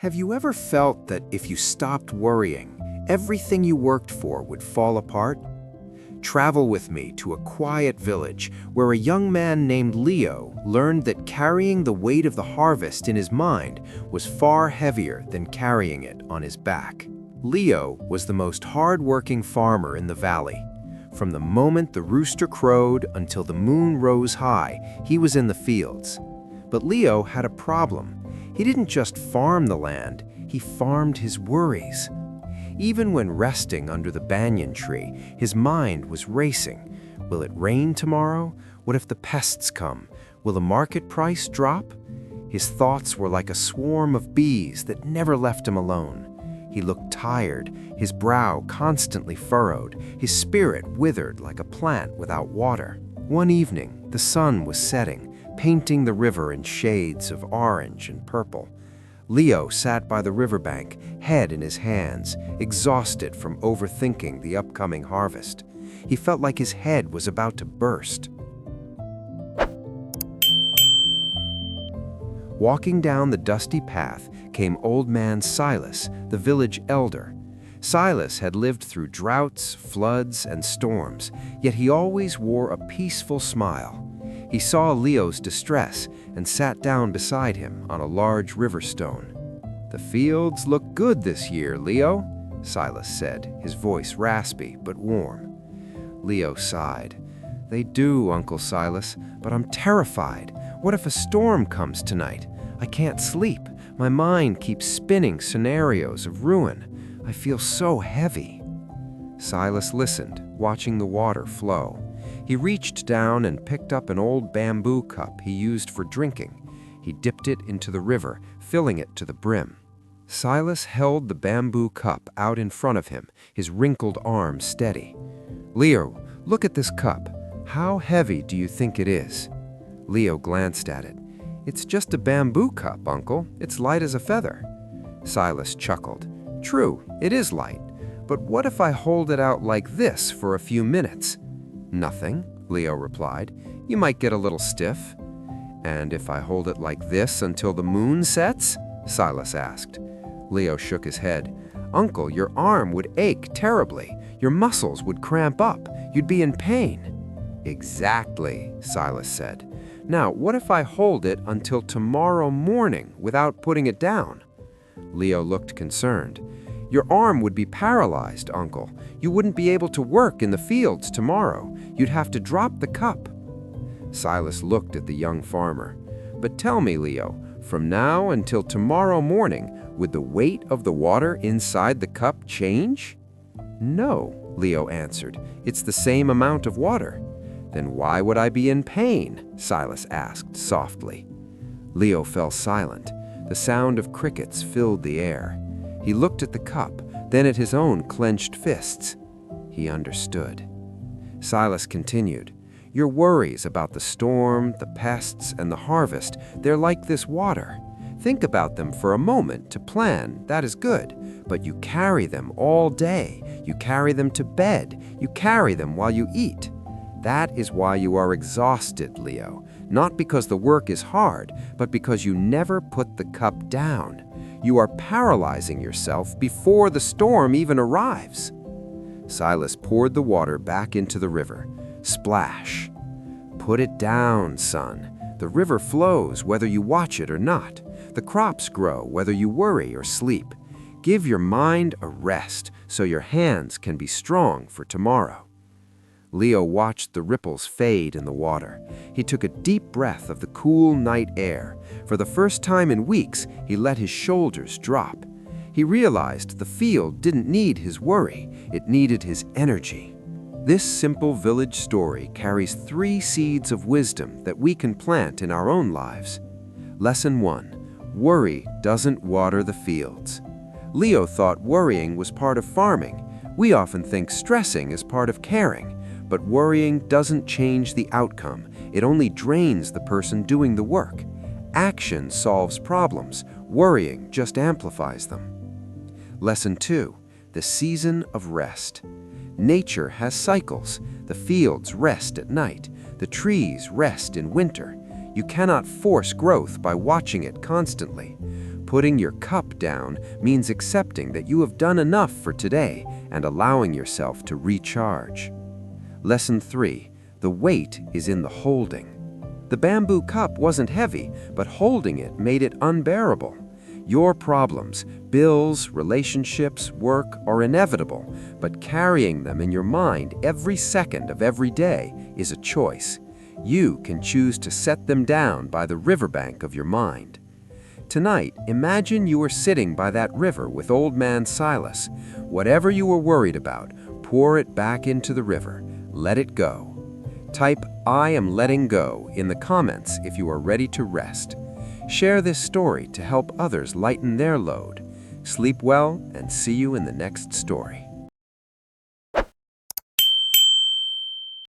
Have you ever felt that if you stopped worrying, everything you worked for would fall apart? Travel with me to a quiet village where a young man named Leo learned that carrying the weight of the harvest in his mind was far heavier than carrying it on his back. Leo was the most hard-working farmer in the valley. From the moment the rooster crowed until the moon rose high, he was in the fields. But Leo had a problem. He didn't just farm the land, he farmed his worries. Even when resting under the banyan tree, his mind was racing. Will it rain tomorrow? What if the pests come? Will the market price drop? His thoughts were like a swarm of bees that never left him alone. He looked tired, his brow constantly furrowed, his spirit withered like a plant without water. One evening, the sun was setting, painting the river in shades of orange and purple. Leo sat by the riverbank, head in his hands, exhausted from overthinking the upcoming harvest. He felt like his head was about to burst. Walking down the dusty path came old man Silas, the village elder. Silas had lived through droughts, floods, and storms, yet he always wore a peaceful smile. He saw Leo's distress and sat down beside him on a large river stone. "The fields look good this year, Leo," Silas said, his voice raspy but warm. Leo sighed. "They do, Uncle Silas, but I'm terrified. What if a storm comes tonight? I can't sleep. My mind keeps spinning scenarios of ruin. I feel so heavy." Silas listened, watching the water flow. He reached down and picked up an old bamboo cup he used for drinking. He dipped it into the river, filling it to the brim. Silas held the bamboo cup out in front of him, his wrinkled arm steady. "Leo, look at this cup. How heavy do you think it is?" Leo glanced at it. "It's just a bamboo cup, Uncle. It's light as a feather." Silas chuckled. "True, it is light. But what if I hold it out like this for a few minutes?" "Nothing," Leo replied. "You might get a little stiff." "And if I hold it like this until the moon sets?" Silas asked. Leo shook his head. "Uncle, your arm would ache terribly. Your muscles would cramp up. You'd be in pain." "Exactly," Silas said. "Now, what if I hold it until tomorrow morning without putting it down?" Leo looked concerned. "Your arm would be paralyzed, Uncle. You wouldn't be able to work in the fields tomorrow. You'd have to drop the cup." Silas looked at the young farmer. "But tell me, Leo, from now until tomorrow morning, would the weight of the water inside the cup change?" "No," Leo answered. "It's the same amount of water." "Then why would I be in pain?" Silas asked softly. Leo fell silent. The sound of crickets filled the air. He looked at the cup, then at his own clenched fists. He understood. Silas continued, "Your worries about the storm, the pests, and the harvest, they're like this water. Think about them for a moment to plan, that is good, but you carry them all day. You carry them to bed. You carry them while you eat. That is why you are exhausted, Leo, not because the work is hard, but because you never put the cup down. You are paralyzing yourself before the storm even arrives." Silas poured the water back into the river. Splash. "Put it down, son. The river flows whether you watch it or not. The crops grow whether you worry or sleep. Give your mind a rest so your hands can be strong for tomorrow." Leo watched the ripples fade in the water. He took a deep breath of the cool night air. For the first time in weeks, he let his shoulders drop. He realized the field didn't need his worry, it needed his energy. This simple village story carries 3 seeds of wisdom that we can plant in our own lives. Lesson 1. Worry doesn't water the fields. Leo thought worrying was part of farming. We often think stressing is part of caring. But worrying doesn't change the outcome. It only drains the person doing the work. Action solves problems. Worrying just amplifies them. Lesson 2. The season of rest. Nature has cycles. The fields rest at night. The trees rest in winter. You cannot force growth by watching it constantly. Putting your cup down means accepting that you have done enough for today and allowing yourself to recharge. Lesson 3. The weight is in the holding. The bamboo cup wasn't heavy, but holding it made it unbearable. Your problems, bills, relationships, work are inevitable, but carrying them in your mind every second of every day is a choice. You can choose to set them down by the riverbank of your mind. Tonight, imagine you are sitting by that river with old man Silas. Whatever you were worried about, pour it back into the river. Let it go. Type, "I am letting go" in the comments if you are ready to rest. Share this story to help others lighten their load. Sleep well and see you in the next story.